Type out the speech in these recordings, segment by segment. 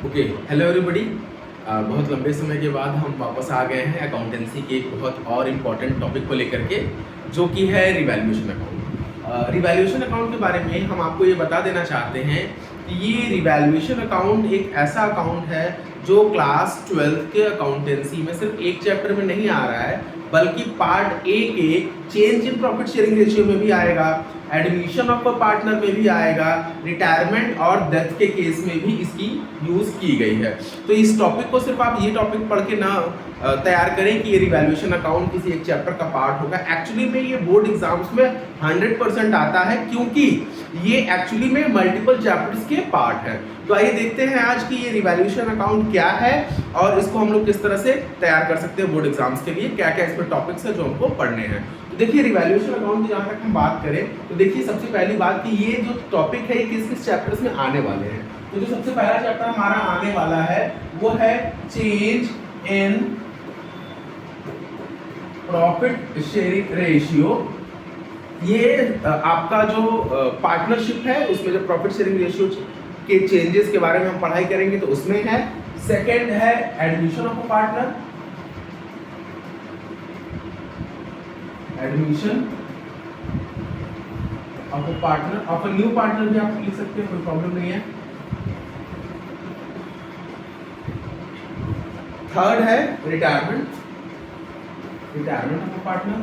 Okay, hello everybody. बहुत लंबे समय के बाद हम वापस आ गए हैं अकाउंटेंसी के एक बहुत और इम्पॉर्टेंट टॉपिक को लेकर के, जो कि है रिवैल्यूएशन अकाउंट। रिवैल्यूएशन अकाउंट के बारे में हम आपको ये बता देना चाहते हैं कि ये रिवैल्यूएशन अकाउंट एक ऐसा अकाउंट है जो क्लास 12th के अकाउंटेंसी में सिर्फ एक चैप्टर में नहीं आ रहा है, बल्कि पार्ट ए के change in profit sharing ratio में भी आएगा, एडमिशन ऑफ अ पार्टनर में भी आएगा, रिटायरमेंट और डेथ के केस में भी इसकी यूज़ की गई है। तो इस टॉपिक को सिर्फ आप ये टॉपिक पढ़ के ना तैयार करें कि ये रिवैल्यूएशन अकाउंट किसी एक चैप्टर का पार्ट होगा। एक्चुअली में ये बोर्ड एग्जाम्स में 100% आता है, क्योंकि ये एक्चुअली में मल्टीपल चैप्टर्स के पार्ट है। तो आइए देखते हैं आज कि ये रिवैल्यूएशन अकाउंट क्या है और इसको हम लोग किस तरह से तैयार कर सकते हैं बोर्ड एग्जाम्स के लिए, क्या क्या इसमें टॉपिक्स है जो हमको पढ़ने हैं। तो देखिए, रिवैल्यूएशन अकाउंट की जहाँ तक हम बात करें तो देखिए, सबसे पहली बात कि ये जो टॉपिक है ये किस किस चैप्टर्स में आने वाले हैं। तो जो सबसे पहला चैप्टर हमारा आने वाला है वो है change in profit sharing ratio. ये आपका जो पार्टनरशिप है उसमें जो प्रॉफिट शेयरिंग रेशियो के चेंजेस के बारे में हम पढ़ाई करेंगे तो उसमें है। सेकंड है admission of a partner, admission of a partner, of a new partner भी आप लिख सकते हैं, कोई प्रॉब्लम नहीं है। थर्ड है retirement, retirement of a partner,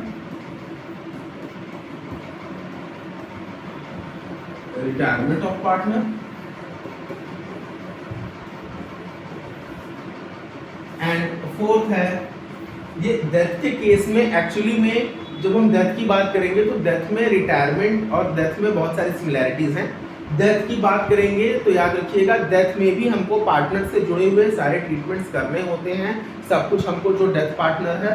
retirement of partner. And fourth है ये डेथ के केस में। एक्चुअली में जब हम डेथ की बात करेंगे तो डेथ में रिटायरमेंट और डेथ में बहुत सारी सिमिलैरिटीज हैं। डेथ की बात करेंगे तो याद रखिएगा, डेथ में भी हमको पार्टनर से जुड़े हुए सारे ट्रीटमेंट्स करने होते हैं। सब कुछ हमको, जो डेथ पार्टनर है,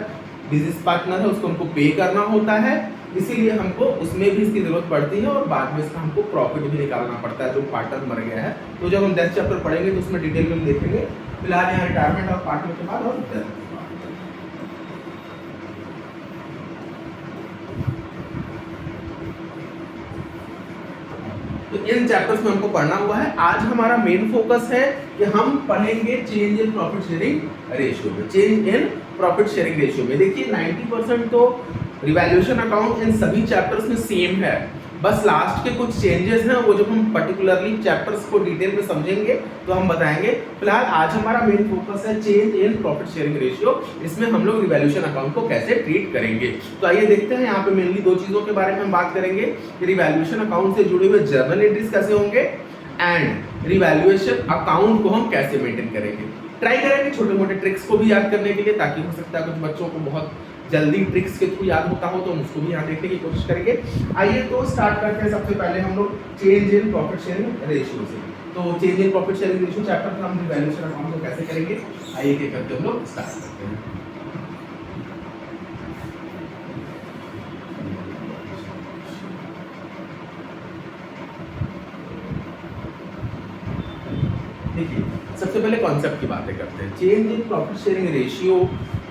बिजनेस पार्टनर है, उसको हमको पे करना होता है, इसीलिए हमको उसमें भी इसकी जरूरत पड़ती है और बाद में इसका हमको प्रॉफिट भी निकालना पड़ता है जो पार्टनर मर गया है। तो जब हम डेथ चैप्टर पढ़ेंगे तो उसमें डिटेल में देखेंगे। फिलहाल यहाँ रिटायरमेंट और पार्टनर के बाद और डेथ। तो इन चैप्टर्स में हमको पढ़ना हुआ है। आज हमारा मेन फोकस है कि हम पढ़ेंगे change in profit sharing ratio में। Change in profit sharing ratio में देखिए 90% तो रिवैल्यूएशन अकाउंट इन सभी चैप्टर्स में सेम है, बस लास्ट के कुछ चेंजेस हैं वो जब हम पर्टिकुलरली चैप्टर्स को डिटेल में समझेंगे तो हम बताएंगे। फिलहाल आज हमारा मेन फोकस है change in profit sharing ratio. इसमें हम लोग रिवैल्यूएशन अकाउंट को कैसे ट्रीट करेंगे। तो आइए देखते हैं, यहाँ पे मेनली दो चीजों के बारे में हम बात करेंगे कि रिवैल्यूएशन अकाउंट से जुड़े हुए जर्नल एंट्रीज कैसे होंगे एंड रिवैल्यूएशन अकाउंट को हम कैसे मेंटेन करेंगे। ट्राई करेंगे छोटे मोटे ट्रिक्स को भी याद करने के लिए, ताकि हो सकता है कुछ बच्चों को बहुत जल्दी ट्रिक्स के थ्रू याद होता हो तो हम उसको भी यहाँ देखने की कोशिश करेंगे। आइए तो स्टार्ट करते हैं सबसे पहले हम लोग change in profit sharing ratio से। तो change in profit sharing ratio chapter में हम रिवैल्यूएशन अकाउंट को कैसे करेंगे, आइए के करते हम लोग स्टार्ट करते हैं। देखिए, सबसे पहले कॉन्सेप्ट की बातें करते हैं। Change in profit sharing ratio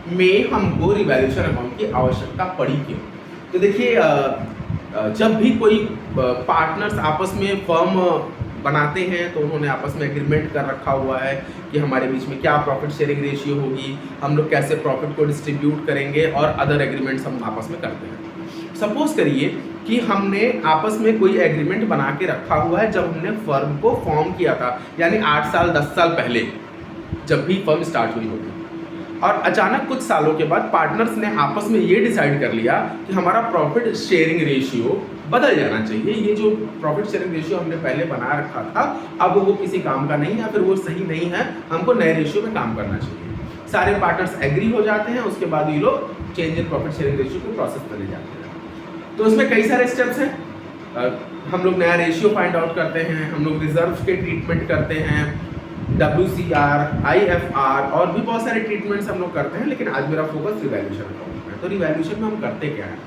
में हमको रिवैल्यूएशन अकाउंट की आवश्यकता पड़ी क्यों। तो देखिए, जब भी कोई पार्टनर्स आपस में फर्म बनाते हैं तो उन्होंने आपस में एग्रीमेंट कर रखा हुआ है कि हमारे बीच में क्या प्रॉफिट शेयरिंग रेशियो होगी, हम लोग कैसे प्रॉफिट को डिस्ट्रीब्यूट करेंगे और अदर एग्रीमेंट्स हम आपस में करते हैं। सपोज करिए कि हमने आपस में कोई एग्रीमेंट बना के रखा हुआ है जब हमने फर्म को फॉर्म किया था, यानी 8 साल 10 साल पहले जब भी फर्म स्टार्ट हुई होगी, और अचानक कुछ सालों के बाद पार्टनर्स ने आपस में ये डिसाइड कर लिया कि हमारा प्रॉफिट शेयरिंग रेशियो बदल जाना चाहिए। ये जो प्रॉफिट शेयरिंग रेशियो हमने पहले बना रखा था अब वो किसी काम का नहीं है, फिर वो सही नहीं है, हमको नए रेशियो में काम करना चाहिए। सारे पार्टनर्स एग्री हो जाते हैं, उसके बाद ये लोग change in profit sharing ratio को प्रोसेस करे जाते हैं। तो इसमें कई सारे स्टेप्स हैं। हम लोग नया रेशियो फाइंड आउट करते हैं, हम लोग रिजर्व के ट्रीटमेंट करते हैं, WCR, IFR और भी बहुत सारे ट्रीटमेंट्स हम लोग करते हैं, लेकिन आज मेरा फोकस रिवैल्यूएशन अकाउंट में। तो रिवैल्यूएशन में हम करते क्या है,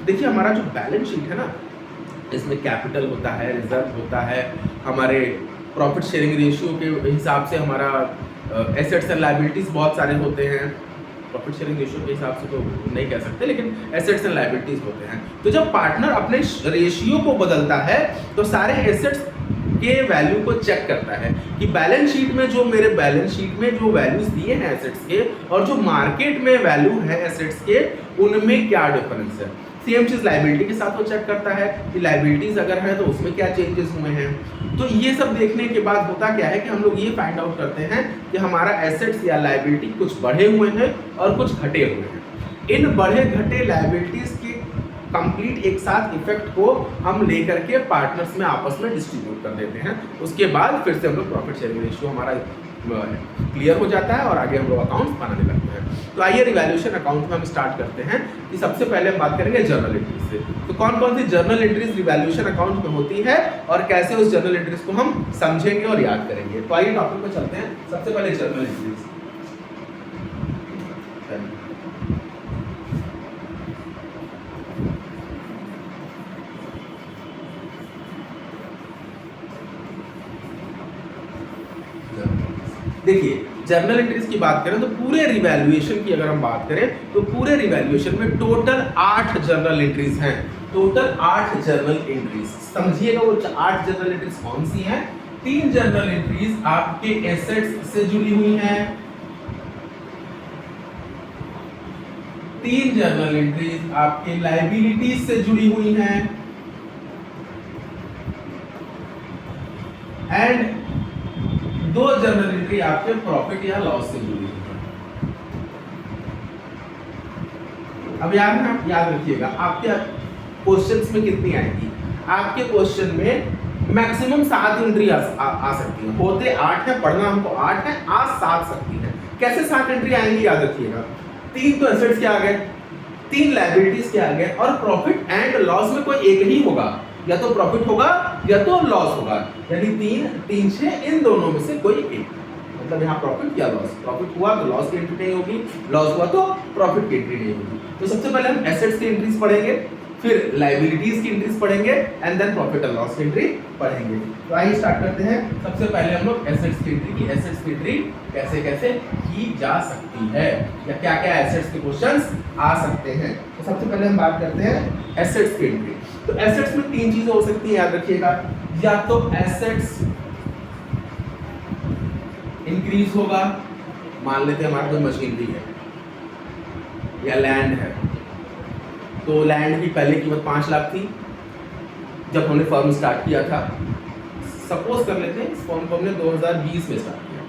देखिए हमारा जो बैलेंस शीट है ना, इसमें कैपिटल होता है, रिजर्व होता है, हमारे प्रॉफिट शेयरिंग रेशियो के हिसाब से हमारा एसेट्स एंड लायबिलिटीज बहुत सारे होते हैं। प्रॉफिट शेयरिंग रेशियो के हिसाब से तो नहीं कह सकते, लेकिन एसेट्स एंड लायबिलिटीज होते हैं। तो जब पार्टनर अपने रेशियो को बदलता है तो सारे एसेट्स के वैल्यू को चेक करता है कि बैलेंस शीट में जो मेरे बैलेंस शीट में जो वैल्यूज दिए हैं एसेट्स के और जो मार्केट में वैल्यू है एसेट्स के, उनमें क्या डिफरेंस है। सेम चीज लाइबिलिटी के साथ वो चेक करता है कि लाइबिलिटीज अगर है तो उसमें क्या चेंजेस हुए हैं। तो ये सब देखने के बाद होता क्या है कि हम लोग ये फाइंड आउट करते हैं कि हमारा एसेट्स या लाइबिलिटी कुछ बढ़े हुए हैं और कुछ घटे हुए हैं। इन बढ़े घटे लाइबिलिटीज के कंप्लीट एक साथ इफेक्ट को हम लेकर के पार्टनर्स में आपस में डिस्ट्रीब्यूट कर देते हैं। उसके बाद फिर से हम लोग प्रॉफिट शेयरिंग रेशियो हमारा क्लियर हो जाता है और आगे हम लोग अकाउंट बनाने लगते हैं। तो आइए रिवैल्यूएशन अकाउंट में हम स्टार्ट करते हैं कि सबसे पहले हम बात करेंगे जर्नल एंट्रीज से। तो कौन कौन सी जर्नल एंट्रीज रिवैल्यूएशन अकाउंट में होती है और कैसे उस जर्नल एंट्रीज को हम समझेंगे और याद करेंगे। तो आइए टॉपिक पर चलते हैं। सबसे पहले जर्नल एंट्रीज। देखिए जर्नल एंट्रीज की बात करें तो पूरे रिवैल्यूएशन की अगर हम बात करें तो पूरे रिवैल्यूएशन में टोटल 8 जर्नल एंट्रीज हैं। Total 8 journal entries. समझिएगा वो 8 जर्नल एंट्रीज कौन सी हैं। 3 जर्नल एंट्रीज आपके एसेट्स से जुड़ी हुई हैं, 3 जर्नल एंट्रीज आपके लायबिलिटीज से जुड़ी हुई हैं एंड 2 जर्नल एंट्री आपके प्रॉफिट या लॉस से जुड़ी हुई है। अब याद रखिएगा आपके क्वेश्चंस में कितनी आएगी। आपके क्वेश्चन में मैक्सिमम 7 एंट्री आ सकती है। होते 8 है, पढ़ना हमको 8 है, आ 7 सकती है। कैसे 7 एंट्री आएंगी याद रखिएगा। 3 तो एसेट्स के आ गए, 3 लायबिलिटीज के आ गए और प्रॉफिट एंड लॉस में कोई एक ही होगा, या तो प्रॉफिट होगा या तो लॉस होगा। यानी 3 3 6 इन दोनों में से कोई एक। मतलब यहाँ प्रॉफिट या लॉस, प्रॉफिट हुआ तो लॉस की एंट्री नहीं होगी, लॉस हुआ तो प्रॉफिट की एंट्री नहीं होगी। तो सबसे पहले हम एसेट्स की एंट्रीज पढ़ेंगे, फिर लायबिलिटीज की एंट्रीज पढ़ेंगे and then profit and loss की एंट्री पढ़ेंगे। तो आइए स्टार्ट करते हैं। सबसे पहले हम लोग एसेट्स की एंट्री की एसेट्स की एंट्री कैसे कैसे की जा सकती है या क्या क्या एसेट्स के क्वेश्चंस आ सकते हैं। तो सबसे पहले हम बात करते हैं एसेट्स की एंट्री। तो एसेट्स में 3 चीजें हो सकती हैं, याद रखिएगा। या तो एसेट्स इंक्रीज होगा, मान लेते हैं हमारे कोई मशीनरी है या लैंड है, तो लैंड की पहले कीमत 5 लाख थी जब हमने फर्म स्टार्ट किया था। सपोज कर लेते हैं इस फर्म को हमने 2020 में स्टार्ट किया।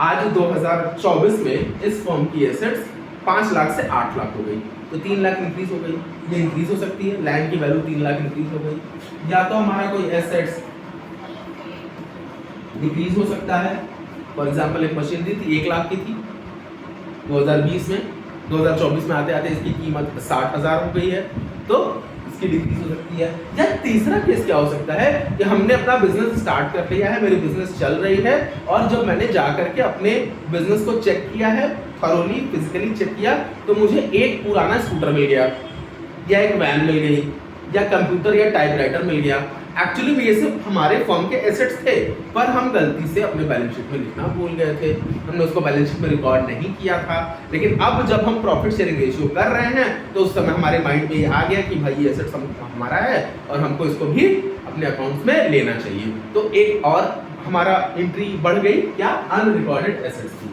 आज 2024 में इस फर्म की एसेट्स 5 लाख से 8 लाख हो गई, तो 3 लाख इंक्रीज हो गई। ये इंक्रीज हो सकती है, लैंड की वैल्यू 3 लाख इंक्रीज हो गई। या तो हमारा कोई एसेट्स डिक्रीज हो सकता है। फॉर एग्जांपल एक मशीनरी थी 1 लाख की थी 2020 में, 2024 में आते आते इसकी कीमत 60,000 हो गई है, तो इसकी डिक्रीज हो सकती है। या तीसरा केस क्या हो सकता है कि हमने अपना बिजनेस स्टार्ट कर लिया है, मेरी बिजनेस चल रही है और जब मैंने जा करके अपने बिजनेस को चेक किया है, थॉरोली फिजिकली चेक किया, तो मुझे एक पुराना स्कूटर मिल गया या एक वैन मिल गई या कंप्यूटर या टाइपराइटर मिल गया। एक्चुअली में ये सब हमारे फर्म के एसेट्स थे, पर हम गलती से अपने बैलेंस शीट में लिखना भूल गए थे, हमने उसको बैलेंस शीट में रिकॉर्ड नहीं किया था। लेकिन अब जब हम प्रॉफिट शेयरिंग रेशियो कर रहे हैं तो उस समय हमारे माइंड में ये आ गया कि भाई ये एसेट्स हमारा है और हमको इसको भी अपने अकाउंट्स में लेना चाहिए। तो एक और हमारा एंट्री बढ़ गई, क्या, अनरिकॉर्डेड एसेट्स की।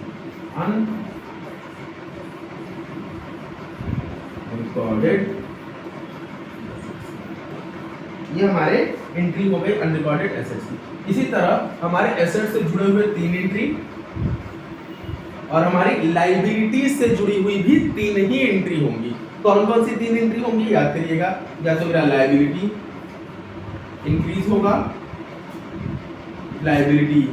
अनरिकॉर्डेड, ये हमारे एंट्री हो गई अनरिकॉर्डेड एसेट्स की। इसी तरह हमारे एसेट्स से जुड़े हुए 3 एंट्री और हमारी लायबिलिटीज से जुड़ी हुई भी 3 ही एंट्री होंगी। कौन कौन सी 3 एंट्री होंगी याद करिएगा। या तो मेरा लायबिलिटी इंक्रीज होगा, लायबिलिटी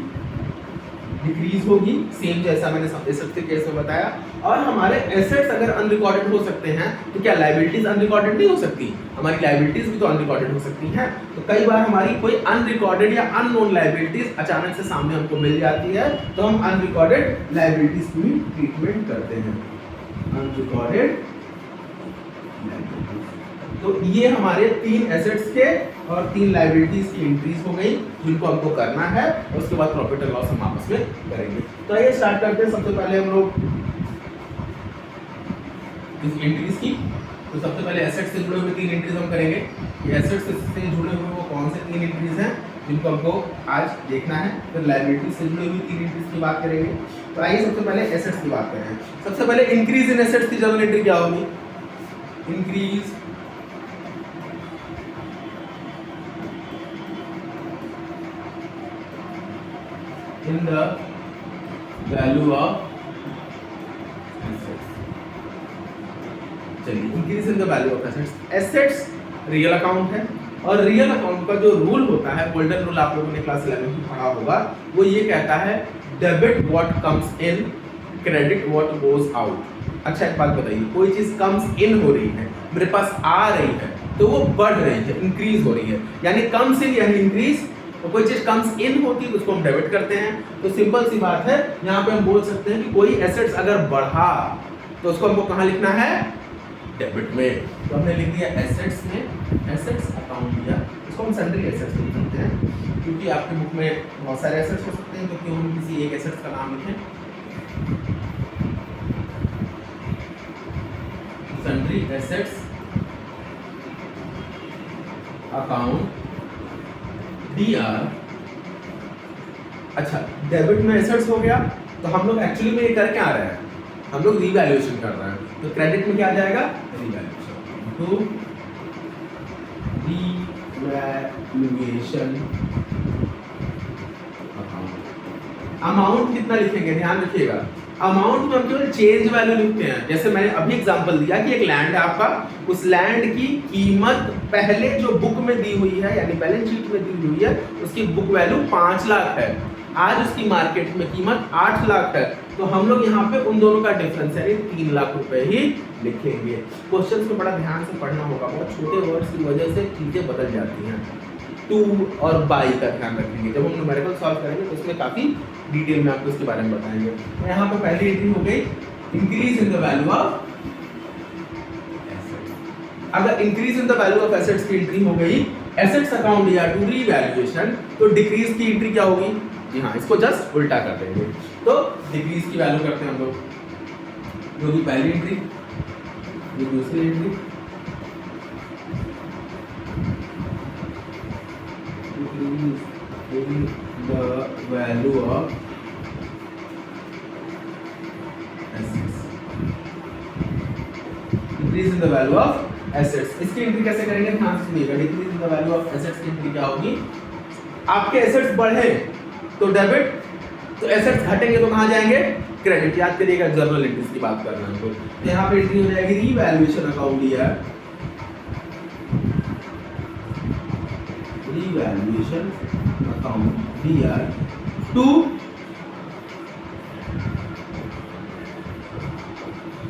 डिक्रीज होगी, सेम जैसा मैंने एसेट्स के केस में बताया। और हमारे एसेट्स अगर अनरिकॉर्डेड हो सकते हैं तो क्या लायबिलिटीज अनरिकॉर्डेड नहीं हो सकती? हमारी लायबिलिटीज भी तो अनरिकॉर्डेड हो सकती हैं। तो कई बार हमारी कोई अनरिकॉर्डेड या अननोन लायबिलिटीज अचानक से सामने हमको मिल जाती है, तो हम अनरिकॉर्डेड लायबिलिटीज की भी ट्रीटमेंट करते हैं। अनरिकॉर्डेड, तो ये हमारे 3 एसेट्स के और 3 लायबिलिटीज की एंट्रीज हो गई जिनको हमको करना है और उसके बाद प्रॉफिट एंड लॉस हम आपस में करेंगे। तो आइए स्टार्ट करते हैं। सबसे पहले हम लोग इस एंट्रीज की, तो सबसे पहले एसेट्स से जुड़े हुए 3 एंट्रीज हम करेंगे। ये एसेट्स से जुड़े हुए वो कौन से 3 एंट्रीज हैं? जिनको हमको आज देखना है। फिर लायबिलिटी से जुड़ी हुई 3 एंट्रीज की बात करेंगे। तो आइए सबसे पहले एसेट्स की बात करें। सबसे पहले इंक्रीज इन एसेट्स की जर्नल एंट्री क्या होगी? Increase in the value of assets. चलिए, increase in the value of assets. Assets real account है और रियल अकाउंट का जो रूल होता है, गोल्डन रूल आप लोगों ने क्लास 11 में पढ़ा होगा, वो ये कहता है debit what comes in, credit what goes out. अच्छा एक बात बताइए, कोई चीज कम्स इन हो रही है, मेरे पास आ रही है, तो वो बढ़ रही है, इंक्रीज हो रही है, यानी कम्स इन यानी इंक्रीज। तो कोई चीज कम्स इन होती है तो उसको हम डेबिट करते हैं। तो सिंपल सी बात है, यहाँ पे हम बोल सकते हैं कि कोई एसेट्स अगर बढ़ा तो उसको हमको कहाँ लिखना है? डेबिट में। तो हमने लिख दिया एसेट्स में, एसेट्स अकाउंट दिया, इसको हम सन्ड्री एसेट्स लिख सकते हैं, क्योंकि आपके बुक में बहुत सारे एसेट्स हो सकते हैं, तो क्यों हम किसी एक एसेट्स का नाम लिखें? Sundry assets account DR। अच्छा, डेबिट में एसेट्स हो गया, तो हम लोग एक्चुअली में ये कर क्या रहे हैं? हम लोग रीवैल्यूएशन कर रहे हैं। तो क्रेडिट में क्या आ जाएगा? रीवैल्यूएशन। तो रीवैल्यूएशन अमाउंट कितना लिखेंगे? ध्यान रखिएगा, अमाउंट में हम केवल चेंज वैल्यू लिखते हैं। जैसे मैंने अभी एग्जांपल दिया कि एक लैंड है आपका, उस लैंड की कीमत पहले जो बुक में दी हुई है, यानी बैलेंस शीट में दी हुई है, उसकी बुक वैल्यू 5 लाख है, आज उसकी मार्केट में कीमत 8 लाख है, तो हम लोग यहाँ पे उन दोनों का डिफरेंस यानी 3 लाख रुपए ही लिखेंगे। क्वेश्चंस में बड़ा ध्यान से पढ़ना होगा, बहुत छोटे वर्ड्स की वजह से चीजें बदल जाती हैं। टू और बाई का ध्यान रखेंगे, जब हम न्यूमेरिकल सॉल्व करेंगे तो उसमें काफी डिटेल में आपको इसके बारे में बताएंगे। तो यहाँ पे पहली एंट्री हो गई increase in the value of assets. अगर increase in the value of assets की एंट्री हो गई एसेट्स अकाउंट या टू रीवैल्यूएशन, तो डिक्रीज की एंट्री क्या होगी? जी हाँ, इसको जस्ट उल्टा कर देंगे। तो डिक्रीज की वैल्यू करते हैं हम लोग, जो कि पहली एंट्री, ये दूसरी entry, in the value of assets, increase in the value of assets। इसकी एंट्री कैसे करेंगे? ध्यान से सुनिएगा। Decrease in the value of assets की एंट्री क्या होगी? आपके एसेट्स बढ़े तो डेबिट, तो एसेट्स घटेंगे तो कहाँ जाएंगे? क्रेडिट। याद करिएगा, जर्नल एंट्रीज की बात करना है। तो यहाँ पे एंट्री हो जाएगी रीवैल्यूएशन अकाउंट दिया, revaluation account DR to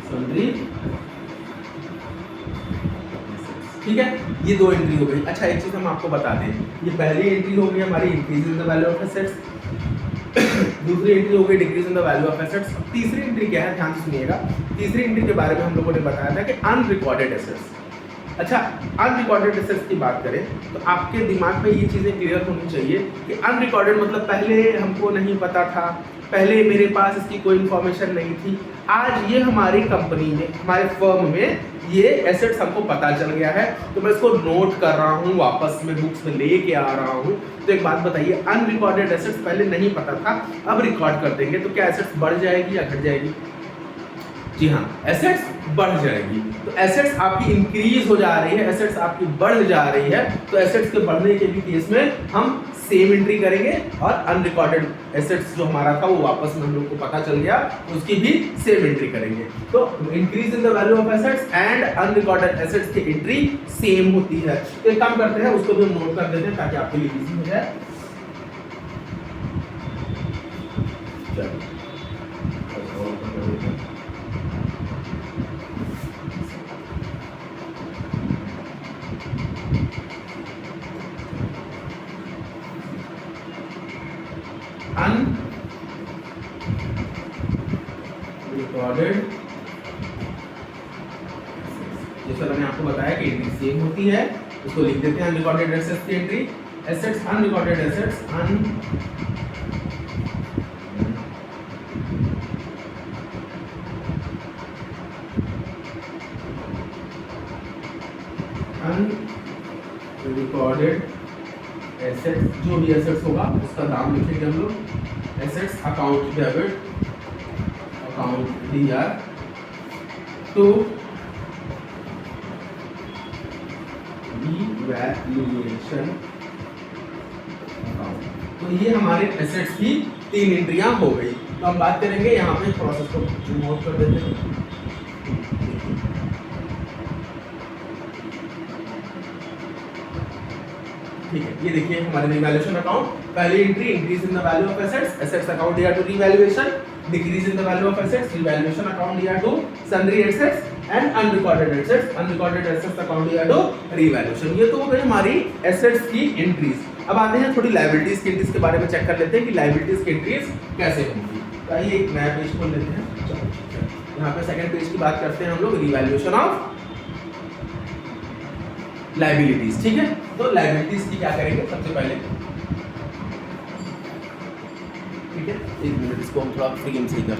sundry. ठीक है, ये दो एंट्री हो गई। अच्छा एक चीज हम आपको बता दें, ये पहली एंट्री हो गई हमारी increase in the value of assets, दूसरी एंट्री हो गई decrease in the value of assets. तीसरी एंट्री क्या है? ध्यान से सुनिएगा। तीसरी एंट्री के बारे में हम लोगों ने बताया था कि अनरिकॉर्डेड एसेट्स। अच्छा, अनरिकॉर्डेड एसेट्स की बात करें तो आपके दिमाग में ये चीज़ें क्लियर होनी चाहिए कि अनरिकॉर्डेड मतलब पहले हमको नहीं पता था, पहले मेरे पास इसकी कोई इन्फॉर्मेशन नहीं थी, आज ये हमारी कंपनी में, हमारे फर्म में ये एसेट्स हमको पता चल गया है, तो मैं इसको नोट कर रहा हूँ, वापस में बुक्स में लेके आ रहा हूँ। तो एक बात बताइए, अनरिकॉर्डेड एसेट्स पहले नहीं पता था, अब रिकॉर्ड कर देंगे तो क्या एसेट्स बढ़ जाएगी या घट जाएगी? जी हाँ, एसेट्स बढ़ जाएगी। तो एसेट्स आपकी इंक्रीज हो जा रही है, एसेट्स आपकी बढ़ जा रही है, तो एसेट्स के बढ़ने के भी केस में हम सेम एंट्री करेंगे, और अनरिकॉर्डेड एसेट्स जो हमारा था वो वापस में हम लोग को पता चल गया, उसकी भी सेम एंट्री करेंगे। तो increase in the value of assets and unrecorded assets की एंट्री सेम होती है। तो एक काम करते हैं, उसको भी हम नोट कर देते हैं ताकि आपके लिए इजी हो जाए। अनरिकॉर्डेड, जैसा मैंने आपको बताया कि एंट्री सेम होती है, उसको लिख देते हैं अनरिकॉर्डेड एसेट्स की entry. Assets, unrecorded assets, unrecorded assets, जो भी एसेट्स होगा उसका दाम लिखेंगे हम लोग। Assets account debit, account DR to revaluation account. तो ये हमारे एसेट्स की 3 एंट्रियां हो गई। तो हम बात करेंगे यहाँ पे प्रोसेस को रिमूव कर देते हैं। ठीक है, ये देखिए हमारे रिवैल्यूएशन अकाउंट, पहली entry increase in the value of assets, assets account DR to revaluation, decrease in the value of assets, revaluation account DR to sundry assets and unrecorded assets, unrecorded assets account DR to revaluation. ये तो हो गई हमारी assets की entries. अब आते हैं थोड़ी लायबिलिटीज की एंट्रीज के बारे में, चेक कर लेते हैं कि लायबिलिटीज की एंट्रीज कैसे होंगी। तो आइए एक नया पेज खोल लेते हैं। चलो ठीक है, यहाँ पे सेकंड पेज की बात करते हैं हम लोग, रिवैल्यूएशन ऑफ लायबिलिटीज। ठीक है, तो लायबिलिटीज की क्या करेंगे सबसे पहले, ठीक है, एक मिनट इसको हम थोड़ा फ्री में सही कर